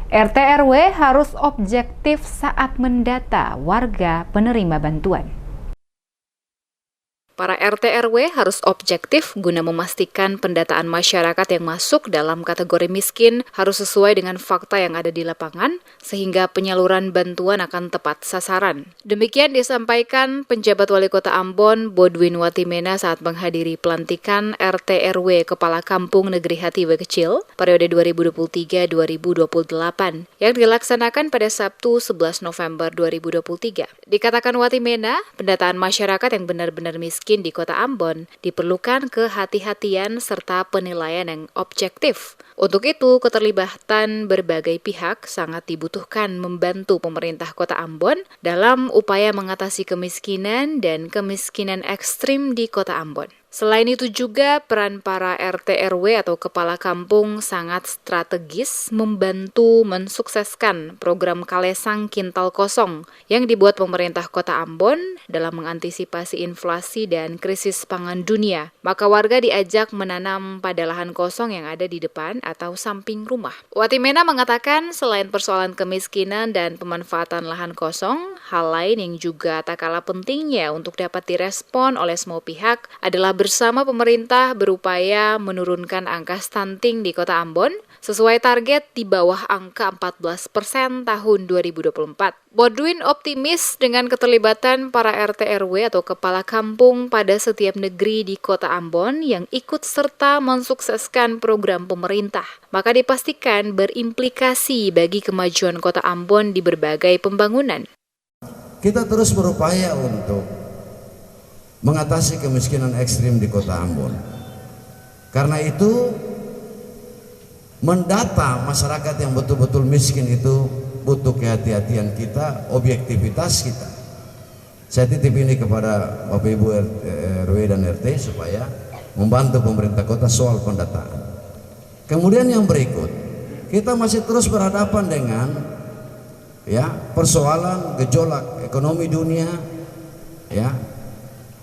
RT RW harus objektif saat mendata warga penerima bantuan. Para RT RW harus objektif guna memastikan pendataan masyarakat yang masuk dalam kategori miskin harus sesuai dengan fakta yang ada di lapangan, sehingga penyaluran bantuan akan tepat sasaran. Demikian disampaikan penjabat Wali Kota Ambon, Bodwin Watimena saat menghadiri pelantikan RT RW Kepala Kampung Negeri Hatiwe Kecil periode 2023-2028 yang dilaksanakan pada Sabtu 11 November 2023. Dikatakan Watimena, pendataan masyarakat yang benar-benar miskin di Kota Ambon diperlukan kehati-hatian serta penilaian yang objektif. Untuk itu, keterlibatan berbagai pihak sangat dibutuhkan membantu pemerintah Kota Ambon dalam upaya mengatasi kemiskinan dan kemiskinan ekstrim di Kota Ambon. Selain itu juga peran para RT RW atau kepala kampung sangat strategis membantu mensukseskan program Kalesang Kintal Kosong yang dibuat pemerintah Kota Ambon dalam mengantisipasi inflasi dan krisis pangan dunia. Maka warga diajak menanam pada lahan kosong yang ada di depan atau samping rumah. Watimena mengatakan selain persoalan kemiskinan dan pemanfaatan lahan kosong, hal lain yang juga tak kalah pentingnya untuk dapat direspon oleh semua pihak adalah bersama pemerintah berupaya menurunkan angka stunting di Kota Ambon sesuai target di bawah angka 14% tahun 2024. Bodwin optimis dengan keterlibatan para RT RW atau kepala kampung pada setiap negeri di Kota Ambon yang ikut serta mensukseskan program pemerintah. Maka dipastikan berimplikasi bagi kemajuan Kota Ambon di berbagai pembangunan. Kita terus berupaya untuk mengatasi kemiskinan ekstrim di Kota Ambon. Karena itu, mendata masyarakat yang betul-betul miskin itu butuh kehati-hatian kita, objektivitas kita. Saya titip ini kepada Bapak Ibu RW dan RT supaya membantu pemerintah kota soal pendataan. Kemudian yang berikut, kita masih terus berhadapan dengan persoalan gejolak ekonomi dunia,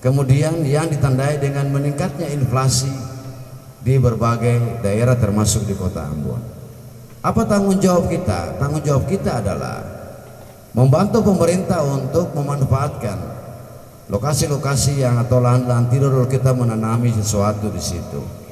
kemudian yang ditandai dengan meningkatnya inflasi di berbagai daerah termasuk di Kota Ambon. Apa tanggung jawab kita? Tanggung jawab kita adalah membantu pemerintah untuk memanfaatkan lokasi-lokasi yang atau lahan-lahan tidur kita menanami sesuatu di situ.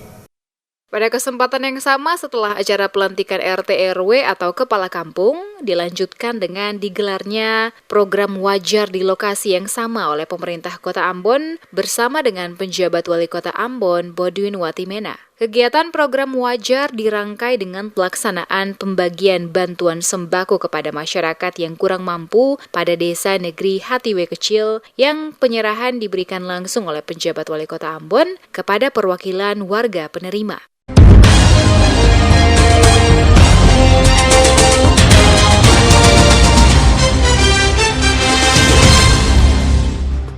Pada kesempatan yang sama setelah acara pelantikan RT RW atau kepala kampung dilanjutkan dengan digelarnya program wajar di lokasi yang sama oleh pemerintah Kota Ambon bersama dengan penjabat Wali Kota Ambon Bodwin Watimena. Kegiatan program wajar dirangkai dengan pelaksanaan pembagian bantuan sembako kepada masyarakat yang kurang mampu pada desa negeri Hatiwe Kecil yang penyerahan diberikan langsung oleh penjabat Wali Kota Ambon kepada perwakilan warga penerima.